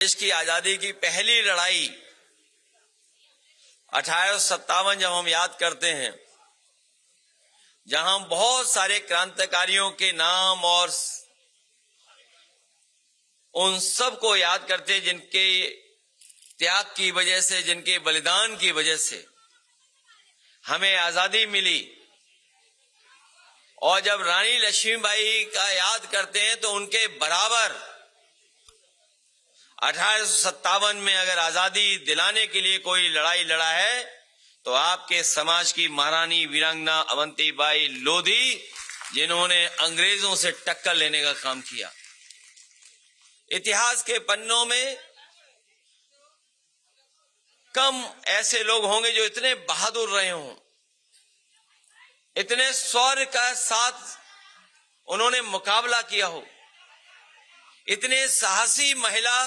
देश की आजादी की पहली लड़ाई 1857 जब हम याद करते हैं, जहां बहुत सारे क्रांतिकारियों के नाम और उन सब को याद करते हैं जिनके त्याग की वजह से, जिनके बलिदान की वजह से हमें आजादी मिली। और जब रानी लक्ष्मीबाई का याद करते हैं तो उनके बराबर 1857 में अगर आजादी दिलाने के लिए कोई लड़ाई लड़ा है तो आपके समाज की महारानी वीरांगना अवंतीबाई लोधी, जिन्होंने अंग्रेजों से टक्कर लेने का काम किया। इतिहास के पन्नों में कम ऐसे लोग होंगे जो इतने बहादुर रहे हों, इतने शौर्य का साथ उन्होंने मुकाबला किया हो, इतने साहसी महिला,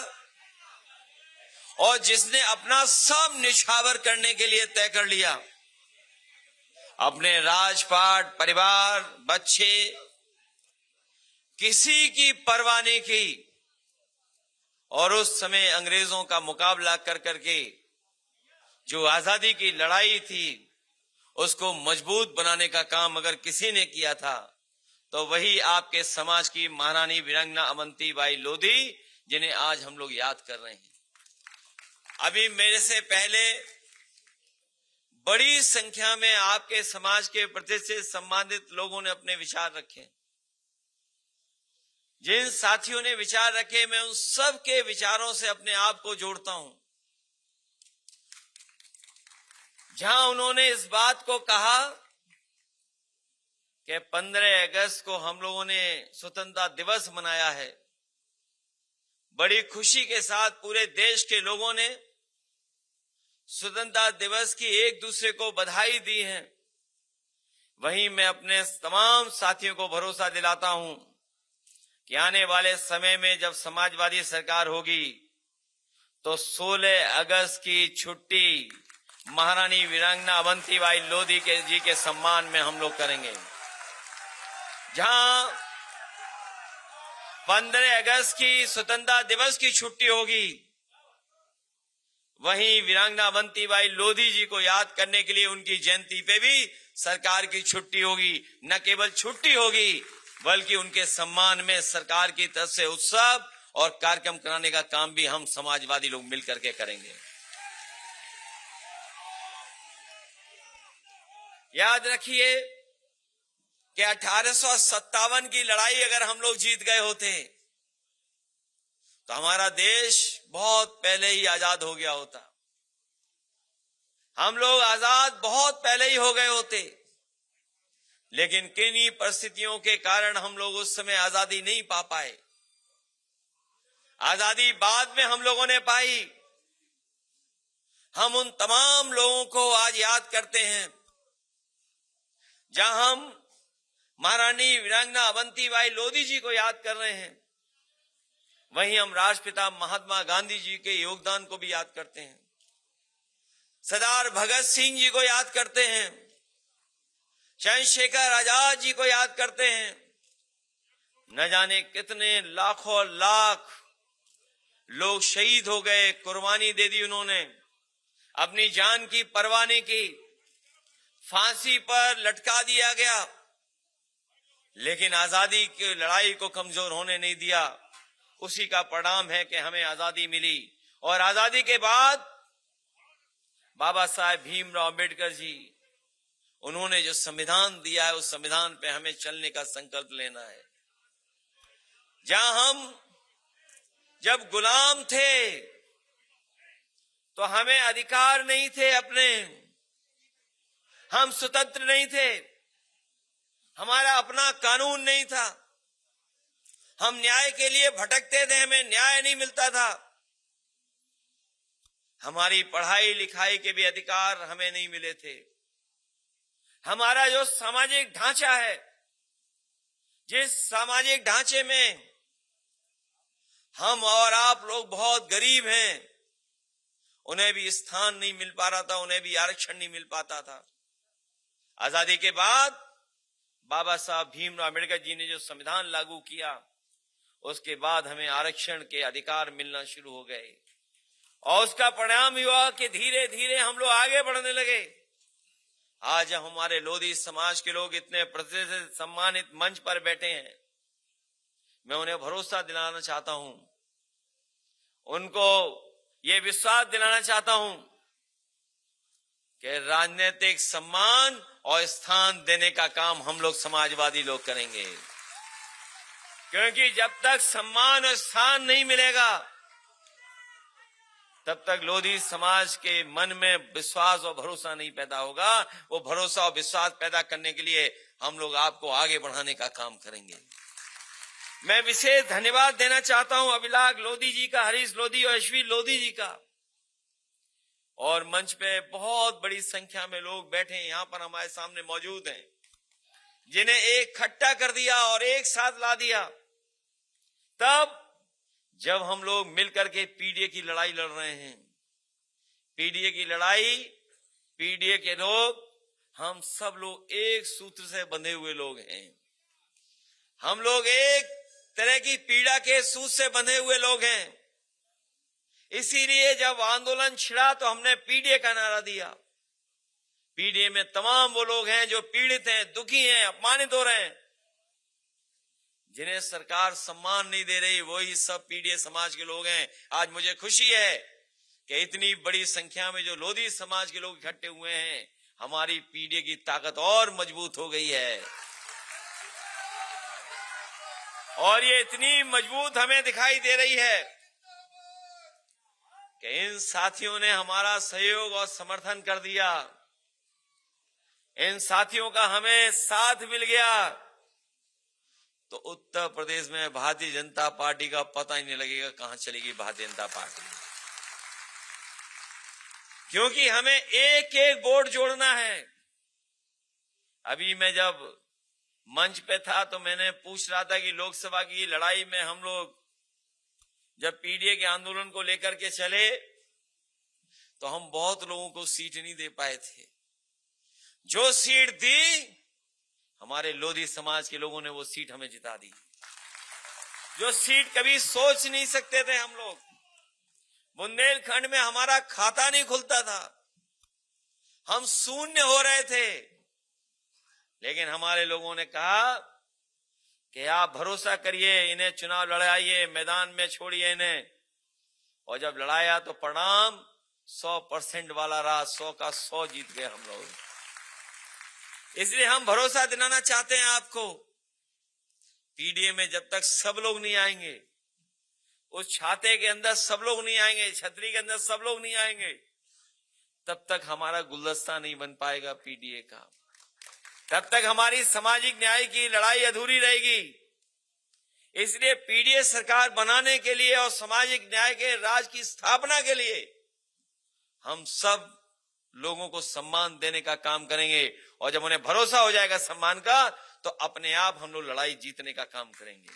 और जिसने अपना सब निछावर करने के लिए तय कर लिया। अपने राजपाट, परिवार, बच्चे, किसी की परवाह नहीं की, और उस समय अंग्रेजों का मुकाबला कर करके जो आजादी की लड़ाई थी उसको मजबूत बनाने का काम अगर किसी ने किया था तो वही आपके समाज की महारानी वीरांगना अवंतीबाई लोधी, जिन्हें आज हम लोग याद कर रहे हैं। अभी मेरे से पहले बड़ी संख्या में आपके समाज के प्रति से संबंधित लोगों ने अपने विचार रखे। जिन साथियों ने विचार रखे, मैं उन सब के विचारों से अपने आप को जोड़ता हूं। जहां उन्होंने इस बात को कहा कि 15 अगस्त को हम लोगों ने स्वतंत्रता दिवस मनाया है, बड़ी खुशी के साथ पूरे देश के लोगों ने स्वतंत्रता दिवस की एक दूसरे को बधाई दी है, वहीं मैं अपने तमाम साथियों को भरोसा दिलाता हूं कि आने वाले समय में जब समाजवादी सरकार होगी तो 16 अगस्त की छुट्टी महारानी वीरांगना अवंतीबाई लोधी जी के सम्मान में हम लोग करेंगे। जहां 15 अगस्त की स्वतंत्रता दिवस की छुट्टी होगी, वहीं वीरांगना अवंतीबाई लोधी जी को याद करने के लिए उनकी जयंती पे भी सरकार की छुट्टी होगी। न केवल छुट्टी होगी बल्कि उनके सम्मान में सरकार की तरफ से उत्सव और कार्यक्रम कराने का काम भी हम समाजवादी लोग मिलकर के करेंगे। याद रखिए कि 1857 की लड़ाई अगर हम लोग जीत गए होते तो हमारा देश बहुत पहले ही आजाद हो गया होता। हम लोग आजाद बहुत पहले ही हो गए होते, लेकिन किन्हीं परिस्थितियों के कारण हम लोग उस समय आजादी नहीं पा पाए। आजादी बाद में हम लोगों ने पाई। हम उन तमाम लोगों को आज याद करते हैं। जहां हम महारानी वीरांगना अवंतीबाई लोधी जी को याद कर रहे हैं, वहीं हम राष्ट्रपिता महात्मा गांधी जी के योगदान को भी याद करते हैं। सरदार भगत सिंह जी को याद करते हैं, चंद्रशेखर आजाद जी को याद करते हैं। न जाने कितने लाखों लाख लोग शहीद हो गए, कुर्बानी दे दी उन्होंने, अपनी जान की परवाह नहीं की, फांसी पर लटका दिया गया, लेकिन आजादी की लड़ाई को कमजोर होने नहीं दिया। उसी का परिणाम है कि हमें आजादी मिली। और आजादी के बाद बाबा साहेब भीमराव अम्बेडकर जी, उन्होंने जो संविधान दिया है उस संविधान पे हमें चलने का संकल्प लेना है। जहां हम जब गुलाम थे तो हमें अधिकार नहीं थे अपने, हम स्वतंत्र नहीं थे, हमारा अपना कानून नहीं था, हम न्याय के लिए भटकते थे, हमें न्याय नहीं मिलता था, हमारी पढ़ाई लिखाई के भी अधिकार हमें नहीं मिले थे। हमारा जो सामाजिक ढांचा है, जिस सामाजिक ढांचे में हम और आप लोग बहुत गरीब हैं, उन्हें भी स्थान नहीं मिल पा रहा था, उन्हें भी आरक्षण नहीं मिल पाता था। आजादी के बाद बाबा साहब भीमराव अम्बेडकर जी ने जो संविधान लागू किया, उसके बाद हमें आरक्षण के अधिकार मिलना शुरू हो गए और उसका परिणाम हुआ कि धीरे धीरे हम लोग आगे बढ़ने लगे। आज हमारे लोधी समाज के लोग इतने प्रतिष्ठित सम्मानित मंच पर बैठे हैं, मैं उन्हें भरोसा दिलाना चाहता हूं, उनको ये विश्वास दिलाना चाहता हूं कि राजनीतिक सम्मान और स्थान देने का काम हम लोग समाजवादी लोग करेंगे, क्योंकि जब तक सम्मान और स्थान नहीं मिलेगा तब तक लोधी समाज के मन में विश्वास और भरोसा नहीं पैदा होगा। वो भरोसा और विश्वास पैदा करने के लिए हम लोग आपको आगे बढ़ाने का काम करेंगे। मैं विशेष धन्यवाद देना चाहता हूं अभिलाष लोधी जी का, हरीश लोधी और अश्विन लोधी जी का। और मंच पे बहुत बड़ी संख्या में लोग बैठे हैं, यहां पर हमारे सामने मौजूद हैं, जिन्हें एक इकट्ठा कर दिया और एक साथ ला दिया तब जब हम लोग मिलकर के पीडीए की लड़ाई लड़ रहे हैं। पीडीए की लड़ाई, पीडीए के लोग, हम सब लोग एक सूत्र से बंधे हुए लोग हैं। हम लोग एक तरह की पीड़ा के सूत्र से बंधे हुए लोग हैं। इसीलिए जब आंदोलन छिड़ा तो हमने पीडीए का नारा दिया। पीडीए में तमाम वो लोग हैं जो पीड़ित हैं, दुखी हैं, अपमानित हो रहे हैं, जिन्हें सरकार सम्मान नहीं दे रही, वही सब पीडीए समाज के लोग हैं। आज मुझे खुशी है कि इतनी बड़ी संख्या में जो लोधी समाज के लोग इकट्ठे हुए हैं, हमारी पीडीए की ताकत और मजबूत हो गई है। और ये इतनी मजबूत हमें दिखाई दे रही है कि इन साथियों ने हमारा सहयोग और समर्थन कर दिया। इन साथियों का हमें साथ मिल गया तो उत्तर प्रदेश में भारतीय जनता पार्टी का पता ही नहीं लगेगा कहां चलेगी भारतीय जनता पार्टी, क्योंकि हमें एक एक वोट जोड़ना है। अभी मैं जब मंच पे था तो मैंने पूछ रहा था कि लोकसभा की लड़ाई में हम लोग जब पीडीए के आंदोलन को लेकर के चले तो हम बहुत लोगों को सीट नहीं दे पाए थे। जो सीट दी, हमारे लोधी समाज के लोगों ने वो सीट हमें जिता दी। जो सीट कभी सोच नहीं सकते थे हम लोग। बुंदेलखंड में हमारा खाता नहीं खुलता था, हम शून्य हो रहे थे, लेकिन हमारे लोगों ने कहा कि आप भरोसा करिए, इन्हें चुनाव लड़ाइए, मैदान में छोड़िए इन्हें। और जब लड़ाया तो परिणाम 100% वाला रहा, 100 का 100 जीत गए हम लोग। इसलिए हम भरोसा दिलाना चाहते हैं आपको, पीडीए में जब तक सब लोग नहीं आएंगे, उस छाते के अंदर सब लोग नहीं आएंगे, छतरी के अंदर सब लोग नहीं आएंगे, तब तक हमारा गुलदस्ता नहीं बन पाएगा पीडीए का। तब तक हमारी सामाजिक न्याय की लड़ाई अधूरी रहेगी। इसलिए पीडीए सरकार बनाने के लिए और सामाजिक न्याय के राज की स्थापना के लिए हम सब लोगों को सम्मान देने का काम करेंगे। और जब उन्हें भरोसा हो जाएगा सम्मान का, तो अपने आप हम लोग लड़ाई जीतने का काम करेंगे।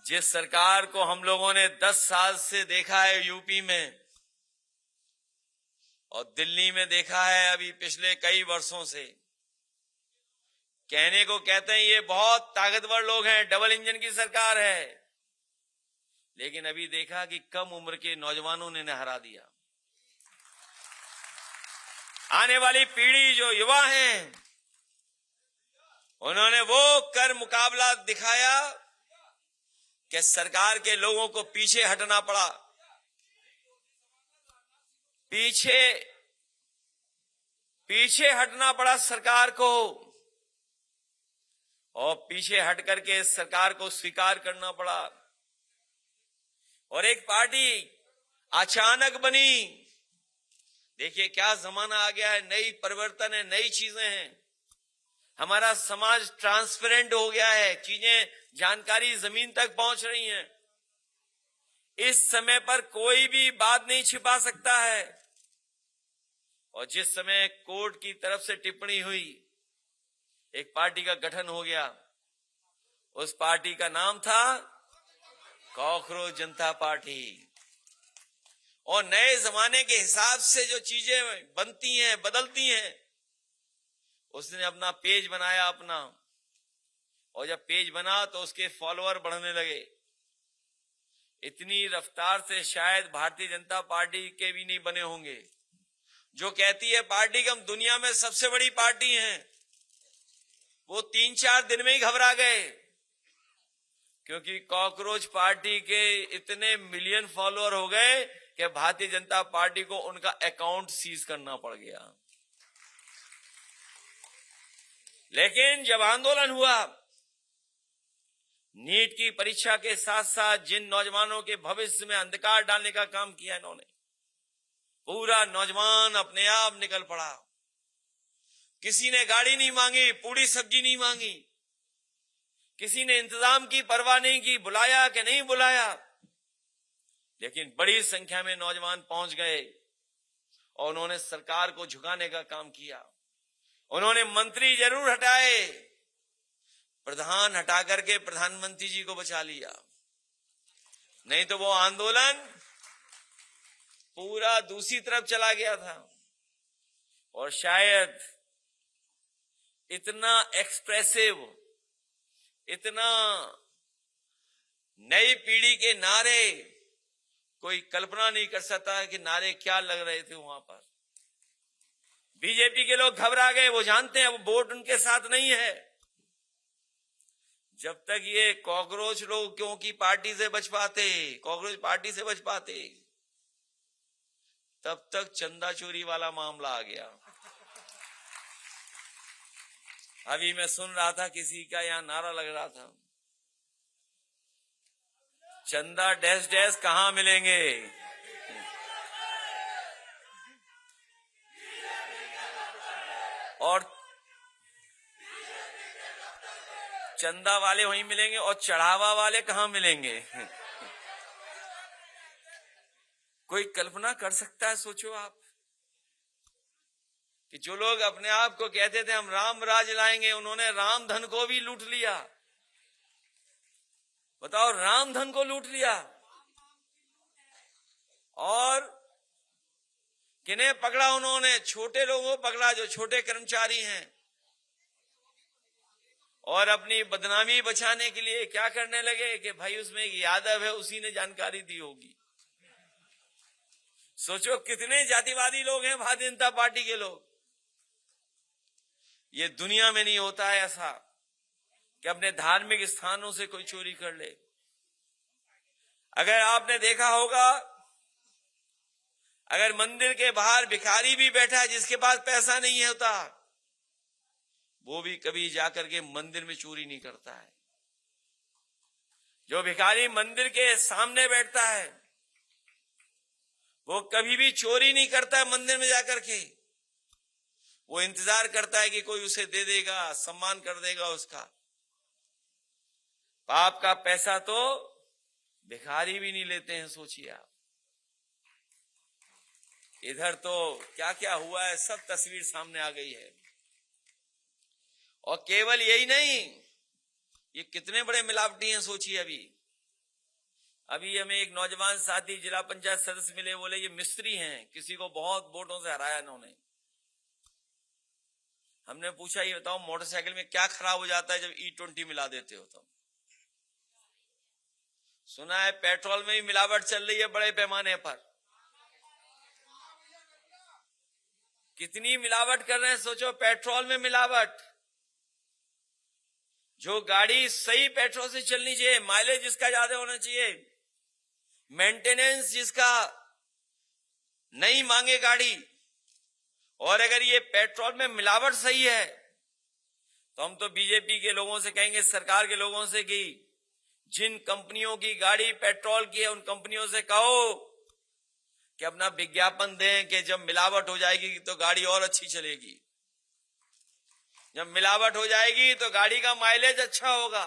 जिस सरकार को हम लोगों ने 10 साल से देखा है यूपी में और दिल्ली में देखा है अभी पिछले कई वर्षों से, कहने को कहते हैं ये बहुत ताकतवर लोग हैं, डबल इंजन की सरकार है, लेकिन अभी देखा कि कम उम्र के नौजवानों ने हरा दिया। आने वाली पीढ़ी जो युवा हैं, उन्होंने वो कर मुकाबला दिखाया कि सरकार के लोगों को पीछे हटना पड़ा। पीछे हटना पड़ा सरकार को, और पीछे हट करके सरकार को स्वीकार करना पड़ा। और एक पार्टी अचानक बनी। देखिए क्या जमाना आ गया है, नई परिवर्तन है, नई चीजें हैं। हमारा समाज ट्रांसपेरेंट हो गया है, चीजें, जानकारी जमीन तक पहुंच रही हैं। इस समय पर कोई भी बात नहीं छिपा सकता है। और जिस समय कोर्ट की तरफ से टिप्पणी हुई, एक पार्टी का गठन हो गया। उस पार्टी का नाम था कॉकरोच जनता पार्टी। और नए जमाने के हिसाब से जो चीजें बनती हैं, बदलती हैं, उसने अपना पेज बनाया अपना, और जब पेज बना तो उसके फॉलोअर बढ़ने लगे। इतनी रफ्तार से शायद भारतीय जनता पार्टी के भी नहीं बने होंगे। जो कहती है पार्टी कि हम दुनिया में सबसे बड़ी पार्टी हैं, वो 3-4 दिन में ही घबरा गए, क्योंकि कॉकरोच पार्टी के इतने मिलियन फॉलोअर हो गए कि भारतीय जनता पार्टी को उनका अकाउंट सीज करना पड़ गया। लेकिन जब आंदोलन हुआ, नीट की परीक्षा के साथ साथ जिन नौजवानों के भविष्य में अंधकार डालने का काम किया इन्होंने, पूरा नौजवान अपने आप निकल पड़ा। किसी ने गाड़ी नहीं मांगी, पूरी सब्जी नहीं मांगी, किसी ने इंतजाम की परवाह नहीं की, बुलाया कि नहीं बुलाया, लेकिन बड़ी संख्या में नौजवान पहुंच गए और उन्होंने सरकार को झुकाने का काम किया। उन्होंने मंत्री जरूर हटाए, प्रधान हटा करके प्रधानमंत्री जी को बचा लिया, नहीं तो वो आंदोलन पूरा दूसरी तरफ चला गया था। और शायद इतना एक्सप्रेसिव, इतना नई पीढ़ी के नारे कोई कल्पना नहीं कर सकता कि नारे क्या लग रहे थे वहां पर। बीजेपी के लोग घबरा गए, वो जानते हैं वो वोट उनके साथ नहीं है। जब तक ये कॉकरोच लोग क्योंकि पार्टी से बच पाते, कॉकरोच पार्टी से बच पाते, तब तक चंदा चोरी वाला मामला आ गया। अभी मैं सुन रहा था किसी का यहां नारा लग रहा था, चंदा डैश डैश कहां मिलेंगे। और चंदा वाले वहीं मिलेंगे और चढ़ावा वाले कहां मिलेंगे। कोई कल्पना कर सकता है? सोचो आप कि जो लोग अपने आप को कहते थे हम राम राज लाएंगे, उन्होंने राम धन को भी लूट लिया। बताओ, राम धन को लूट लिया। और किन्हें पकड़ा उन्होंने? छोटे लोगों को पकड़ा, जो छोटे कर्मचारी हैं। और अपनी बदनामी बचाने के लिए क्या करने लगे कि भाई उसमें एक यादव है, उसी ने जानकारी दी होगी। सोचो कितने जातिवादी लोग हैं भारतीय जनता पार्टी के लोग। ये दुनिया में नहीं होता है ऐसा कि अपने धार्मिक स्थानों से कोई चोरी कर ले। अगर आपने देखा होगा, अगर मंदिर के बाहर भिखारी भी बैठा है जिसके पास पैसा नहीं होता, वो भी कभी जाकर के मंदिर में चोरी नहीं करता है। जो भिखारी मंदिर के सामने बैठता है वो कभी भी चोरी नहीं करता है मंदिर में जाकर के। वो इंतजार करता है कि कोई उसे दे देगा, सम्मान कर देगा उसका। पाप का पैसा तो भिखारी भी नहीं लेते हैं, सोचिए आप। इधर तो क्या क्या हुआ है, सब तस्वीर सामने आ गई है। और केवल यही नहीं, ये कितने बड़े मिलावटी हैं सोचिए। अभी हमें एक नौजवान साथी जिला पंचायत सदस्य मिले, बोले ये मिस्त्री हैं, किसी को बहुत वोटों से हराया इन्होंने। हमने पूछा ये बताओ मोटरसाइकिल में क्या खराब हो जाता है जब E20 मिला देते हो? तुम सुना है पेट्रोल में भी मिलावट चल रही है बड़े पैमाने पर। कितनी मिलावट कर रहे हैं सोचो, पेट्रोल में मिलावट। जो गाड़ी सही पेट्रोल से चलनी चाहिए, माइलेज जिसका ज्यादा होना चाहिए, मेंटेनेंस जिसका नहीं मांगे गाड़ी, और अगर ये पेट्रोल में मिलावट सही है तो हम तो बीजेपी के लोगों से कहेंगे, सरकार के लोगों से कि जिन कंपनियों की गाड़ी पेट्रोल की है उन कंपनियों से कहो कि अपना विज्ञापन दें कि जब मिलावट हो जाएगी तो गाड़ी और अच्छी चलेगी। जब मिलावट हो जाएगी तो गाड़ी का माइलेज अच्छा होगा,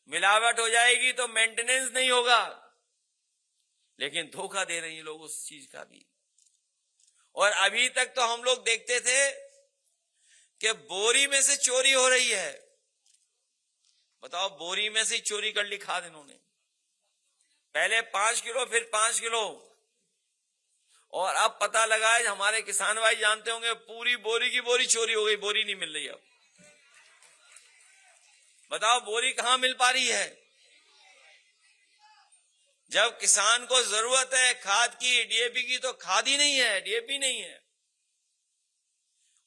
मिलावट हो जाएगी तो मेंटेनेंस नहीं होगा। लेकिन धोखा दे रही हैं लोग उस चीज का भी। और अभी तक तो हम लोग देखते थे कि बोरी में से चोरी हो रही है। बताओ, बोरी में से चोरी कर ली खाद इन्होंने। पहले 5 किलो, फिर 5 किलो, और अब पता लगा है, हमारे किसान भाई जानते होंगे, पूरी बोरी की बोरी चोरी हो गई, बोरी नहीं मिल रही अब। बताओ बोरी कहां मिल पा रही है? जब किसान को जरूरत है खाद की, डीएपी की, तो खाद ही नहीं है, डीएपी नहीं है,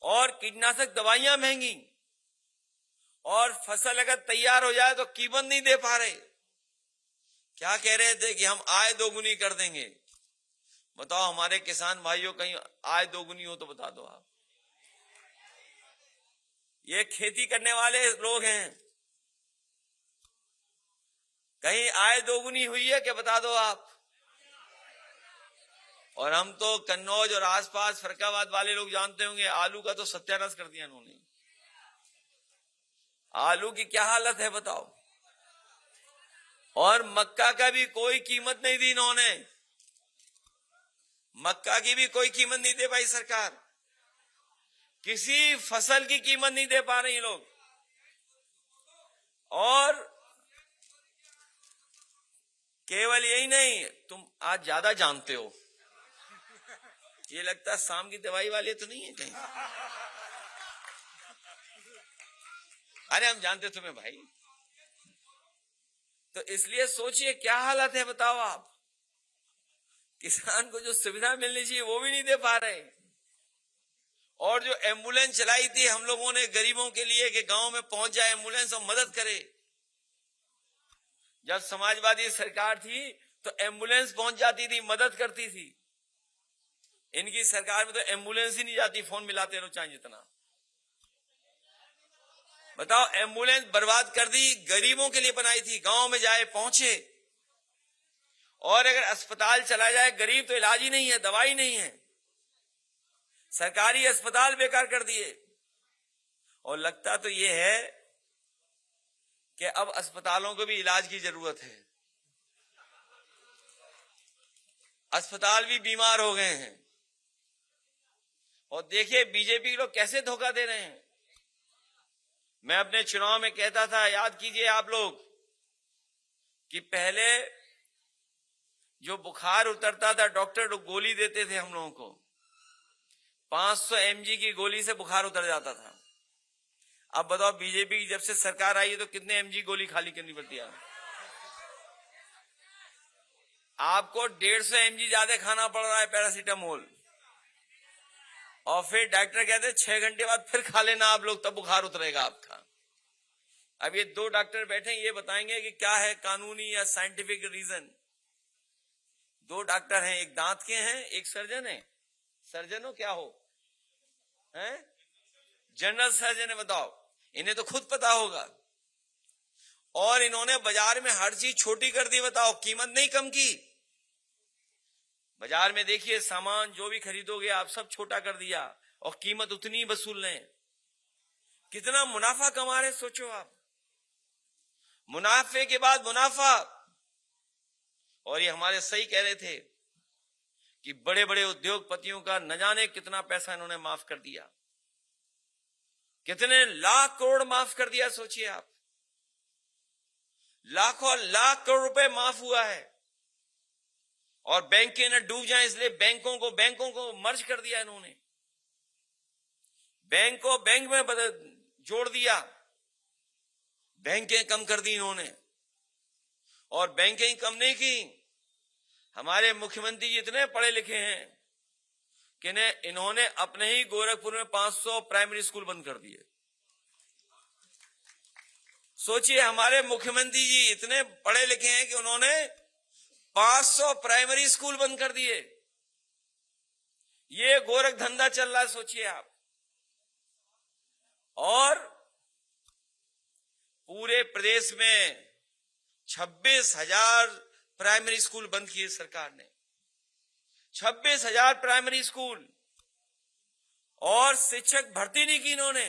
और कीटनाशक दवाइयां महंगी, और फसल अगर तैयार हो जाए तो कीमत नहीं दे पा रहे। क्या कह रहे थे कि हम आय दोगुनी कर देंगे। बताओ हमारे किसान भाइयों, कहीं आय दोगुनी हो तो बता दो आप। ये खेती करने वाले लोग हैं, कहीं आय दोगुनी हुई है क्या? बता दो आप। और हम तो कन्नौज और आसपास फरक्काबाद वाले लोग जानते होंगे, आलू का तो सत्यानाश कर दिया इन्होंने। आलू की क्या हालत है बताओ। और मक्का का भी कोई कीमत नहीं दी इन्होंने, मक्का की भी कोई कीमत नहीं दे पाई सरकार, किसी फसल की कीमत नहीं दे पा रही लोग। और केवल यही नहीं, तुम आज ज्यादा जानते हो, ये लगता है शाम की दवाई वाले तो नहीं है कहीं। अरे हम जानते तुम्हें भाई। तो इसलिए सोचिए क्या हालत है बताओ आप। किसान को जो सुविधा मिलनी चाहिए वो भी नहीं दे पा रहे। और जो एम्बुलेंस चलाई थी हम लोगों ने गरीबों के लिए कि गांव में पहुंच जाए एम्बुलेंस और मदद करे, जब समाजवादी सरकार थी तो एम्बुलेंस पहुंच जाती थी, मदद करती थी। इनकी सरकार में तो एम्बुलेंस ही नहीं जाती, फोन मिलाते रहो चाहे जितना। बताओ, एम्बुलेंस बर्बाद कर दी, गरीबों के लिए बनाई थी, गांव में जाए पहुंचे। और अगर अस्पताल चला जाए गरीब तो इलाज ही नहीं है, दवाई नहीं है, सरकारी अस्पताल बेकार कर दिए। और लगता तो ये है कि अब अस्पतालों को भी इलाज की जरूरत है, अस्पताल भी बीमार हो गए हैं। और देखिए बीजेपी के लोग कैसे धोखा दे रहे हैं। मैं अपने चुनाव में कहता था, याद कीजिए आप लोग, कि पहले जो बुखार उतरता था डॉक्टर गोली देते थे हम लोगों को, 500 mg की गोली से बुखार उतर जाता था। अब बताओ बीजेपी की जब से सरकार आई है तो कितने mg गोली खाली करनी पड़ती है आपको? 150 mg ज्यादा खाना पड़ रहा है पैरासीटामोल। और फिर डॉक्टर कहते हैं 6 घंटे बाद फिर खा लेना आप लोग, तब बुखार उतरेगा आपका। अब ये 2 डॉक्टर बैठे ये बताएंगे कि क्या है कानूनी या साइंटिफिक रीजन। 2 डॉक्टर हैं, एक दांत के हैं, एक सर्जन है। सर्जन हो क्या हो? हैं? जनरल सर्जन है। बताओ, इन्हें तो खुद पता होगा। और इन्होंने बाजार में हर चीज छोटी कर दी। बताओ, कीमत नहीं कम की। बाजार में देखिए सामान जो भी खरीदोगे आप सब छोटा कर दिया और कीमत उतनी वसूल लें। कितना मुनाफा कमा रहे सोचो आप, मुनाफे के बाद मुनाफा। और ये हमारे सही कह रहे थे कि बड़े बड़े उद्योगपतियों का न जाने कितना पैसा इन्होंने माफ कर दिया, कितने लाख करोड़ माफ कर दिया सोचिए आप। लाखों लाख करोड़ रुपए माफ हुआ है। और बैंकें न डूब जाएं इसलिए बैंकों को मर्ज कर दिया इन्होंने, बैंक को बैंक में जोड़ दिया, बैंकें कम कर दी इन्होंने। और बैंकें कम नहीं की, हमारे मुख्यमंत्री जी इतने पढ़े लिखे हैं कि इन्होंने अपने ही गोरखपुर में 500 प्राइमरी स्कूल बंद कर दिए। सोचिए, हमारे मुख्यमंत्री जी इतने पढ़े लिखे हैं कि उन्होंने 500 प्राइमरी स्कूल बंद कर दिए। ये गोरख धंधा चल रहा है सोचिए आप। और पूरे प्रदेश में 26,000 प्राइमरी स्कूल बंद किए सरकार ने, 26,000 प्राइमरी स्कूल। और शिक्षक भर्ती नहीं की इन्होंने।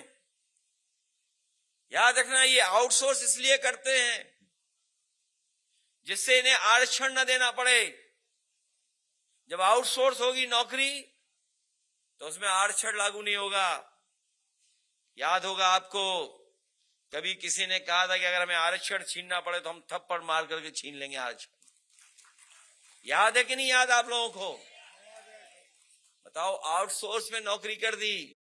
याद रखना, ये आउटसोर्स इसलिए करते हैं जिससे इन्हें आरक्षण न देना पड़े। जब आउटसोर्स होगी नौकरी तो उसमें आरक्षण लागू नहीं होगा। याद होगा आपको, कभी किसी ने कहा था कि अगर हमें आरक्षण छीनना पड़े तो हम थप्पड़ मार करके छीन लेंगे आरक्षण। याद है कि नहीं याद आप लोगों को? बताओ, आउटसोर्स में नौकरी कर दी।